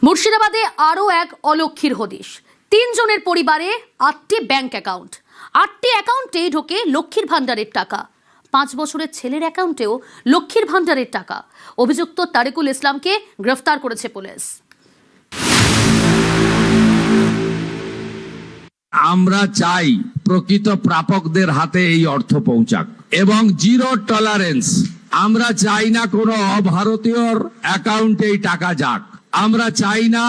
মুর্শিদাবাদে আরও এক অলক্ষীর হদিশ। ৩ জনের পরিবারে ৮টি ব্যাংক অ্যাকাউন্ট। ৮টি অ্যাকাউন্টে ঢোকে লক্ষ্মীর ভান্ডারের টাকা। ৫ বছরের ছেলের অ্যাকাউন্টেও লক্ষ্মীর ভান্ডারের টাকা। অভিযুক্ত তারিকুল ইসলামকে গ্রেফতার করেছে পুলিশ। আমরা চাই প্রকৃত প্রাপকদের হাতে এই অর্থ পৌঁছাক এবং জিরো টলারেন্স। আমরা চাই না কোনো অভারতীয়র অ্যাকাউন্টে এই টাকা যাক। আমরা চাই না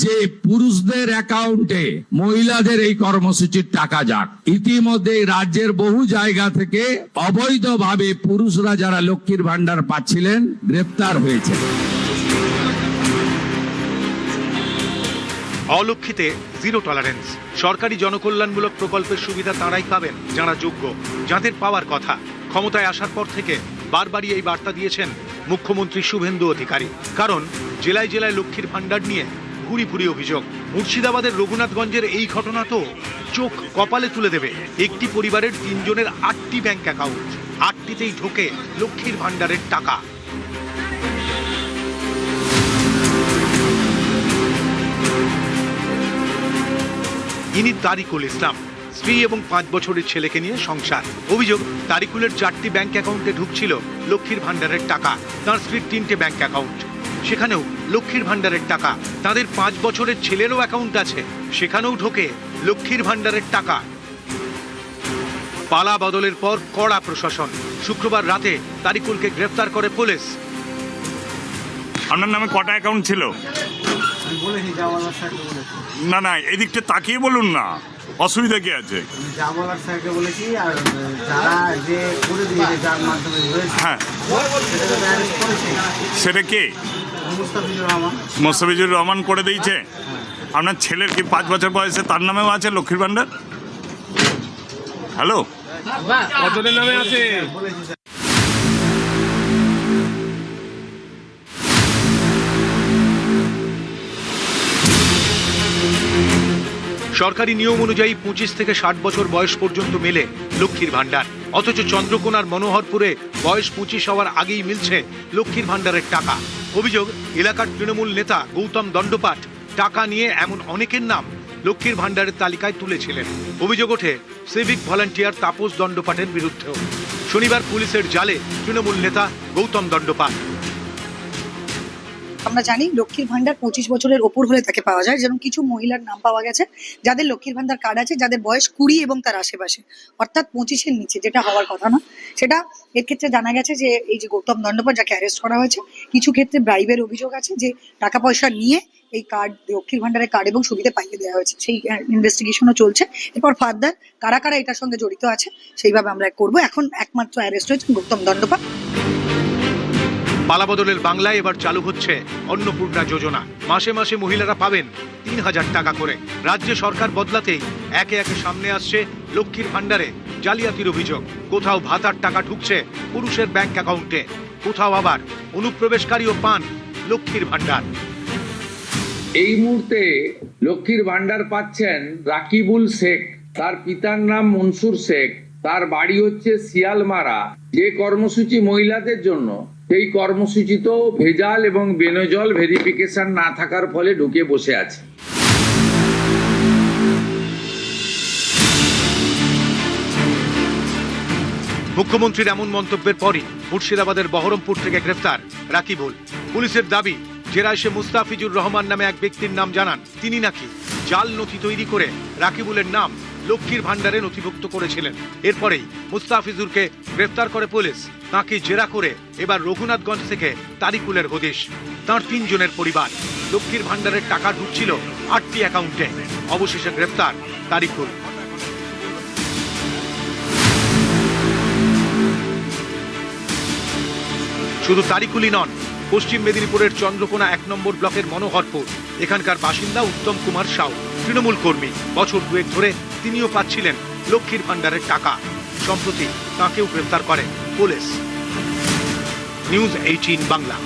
যে পুরুষদের অ্যাকাউন্টে মহিলাদের এই কর্মসূচির টাকা যাক। ইতিমধ্যে রাজ্যের বহু জায়গা থেকে অবৈধভাবে পুরুষরা যারা লক্ষ্মীর ভান্ডার পাচ্ছিলেন গ্রেপ্তার হয়েছে। অলক্ষীতে জিরো টলারেন্স। সরকারি জনকল্যাণমূলক প্রকল্পের সুবিধা তাঁরাই পাবেন যারা যোগ্য, যাদের পাওয়ার কথা। ক্ষমতায় আসার পর থেকে বারবারই এই বার্তা দিয়েছেন মুখ্যমন্ত্রী শুভেন্দু অধিকারী। কারণ জেলায় জেলায় লক্ষ্মীর ভান্ডার নিয়ে ভুরি ভুরি অভিযোগ। মুর্শিদাবাদের রঘুনাথগঞ্জের এই ঘটনা তো চোখ কপালে তুলে দেবে। একটি পরিবারের ৩ জনের ৮টি ব্যাংক অ্যাকাউন্ট, ৮টিতেই ঢোকে লক্ষ্মীর ভান্ডারের টাকা। ইনি তারিকুল ইসলাম, স্ত্রী এবং ৫ বছরের ছেলেকে নিয়ে সংসার। অভিযোগ, তারিকুলের 4টি ব্যাংক অ্যাকাউন্টে ঢুকছিল লক্ষ্মীর ভান্ডারের টাকা। তার স্ত্রীর 3টে ব্যাংক অ্যাকাউন্ট, সেখানেও লক্ষ্মীর ভান্ডারের টাকা। তাদের 5 বছরের ছেলেরও অ্যাকাউন্ট আছে, সেখানেও ঢোকে লক্ষ্মীর ভান্ডারের টাকা। পালা বদলের পর কড়া প্রশাসন। শুক্রবার রাতে তারিকুলকে গ্রেফতার করে পুলিশ। আপনার নামে কটা অ্যাকাউন্ট ছিল? না না, এদিকটা তাকিয়ে বলুন না, অসুবিধা কি আছে? হ্যাঁ, সেটা কে? মোস্তাফিজুর রহমান করে দিয়েছে। আপনার ছেলের কি 5 বছর বয়সে তার নামেও আছে লক্ষ্মীর ভান্ডার? হ্যালো, কতদের নামে আছে? সরকারি নিয়ম অনুযায়ী 25 থেকে 60 বছর বয়স পর্যন্ত মেলে লক্ষ্মীর ভান্ডার। অথচ চন্দ্রকোনার মনোহরপুরে বয়স 25 হওয়ার আগেই মিলছে লক্ষ্মীর ভান্ডারের টাকা। অভিযোগ, এলাকার তৃণমূল নেতা গৌতম দণ্ডপাট টাকা নিয়ে এমন অনেকের নাম লক্ষ্মীর ভান্ডারের তালিকায় তুলেছিলেন। অভিযোগ ওঠে সিভিক ভলান্টিয়ার তাপস দণ্ডপাটের বিরুদ্ধেও। শনিবার পুলিশের জালে তৃণমূল নেতা গৌতম দণ্ডপাট। আমরা জানি লক্ষ্মীর ভান্ডার 25 বছরের ওপর হলে তাকে পাওয়া যায়। যেমন কিছু মহিলার নাম পাওয়া গেছে যাদের লক্ষ্মীর ভান্ডার কার্ড আছে, যাদের বয়স 20 এবং তার আশেপাশে, অর্থাৎ 25-এর নিচে, যেটা হওয়ার কথা না। সেটা এর ক্ষেত্রে জানা গেছে যে এই যে গৌতম দণ্ডপাট, যাকে অ্যারেস্ট করা হয়েছে, কিছু ক্ষেত্রে ব্রাইবের অভিযোগ আছে, যে টাকা পয়সা নিয়ে এই কার্ড, লক্ষ্মীর ভান্ডারের কার্ড এবং সুবিধা পাইয়ে দেওয়া হয়েছে। সেই ইনভেস্টিগেশনও চলছে। এরপর ফার্দার কারা কারা এটার সঙ্গে জড়িত আছে সেইভাবে আমরা করবো। এখন একমাত্র অ্যারেস্ট হয়েছে গৌতম দণ্ডপাট। পালাবদলের বাংলায় এবার চালু হচ্ছে অন্নপূর্ণা যোজনা। মাসে মাসে মহিলারা পাবেন 3000 টাকা করে। রাজ্য সরকার বদলাতেই একে একে সামনে আসছে লক্ষ্মীর ভান্ডারে জালিয়াতির অভিযোগ। কোথাও ভাতার টাকা ঢুকছে পুরুষের ব্যাংক অ্যাকাউন্টে, কোথাও আবার অনুপ্রবেশকারীও পান লক্ষ্মীর ভান্ডার। এই মুহূর্তে লক্ষ্মীর ভান্ডার পাচ্ছেন রাকিবুল শেখ, তার পিতার নাম মনসুর শেখ, তার বাড়ি হচ্ছে শিয়ালমারা। যে কর্মসূচি মহিলাদের জন্য, সেই কর্মসূচিতেও ভেজাল এবং বেনজল ভেরিফিকেশন না থাকার ফলে ঢুকে বসে আছে। মুখ্যমন্ত্রীর এমন মন্তব্যের পরই মুর্শিদাবাদের বহরমপুর থেকে গ্রেফতার রাকিবুল। পুলিশের দাবি, জেরায় সে মুস্তাফিজুর রহমান নামে এক ব্যক্তির নাম জানান। তিনি নাকি জাল নথি তৈরি করে রাকিবুলের নাম লক্ষ্মীর ভান্ডারে নথিভুক্ত করেছিলেন। এরপরেই মুস্তাফিজুরকে গ্রেফতার করে পুলিশ। তাঁকে জেরা করে এবার রঘুনাথগঞ্জ থেকে তারিকুলের হদিশ। তাঁর 3 জনের পরিবার, লক্ষ্মীর ভান্ডারের টাকা ঢুকছিল 8টি অ্যাকাউন্টে। অবশেষে গ্রেফতার তারিকুল। শুধু তারিকুলই নন, পশ্চিম মেদিনীপুরের চন্দ্রকোনা 1 নম্বর ব্লকের মনোহরপুর, এখানকার বাসিন্দা উত্তম কুমার সাউ, তৃণমূল কর্মী। বছর 2 ধরে তিনিও পাচ্ছিলেন লক্ষ্মীর ভান্ডারের টাকা। সম্প্রতি তাঁকেও গ্রেফতার করে পুলিশ। নিউজ 18 বাংলা।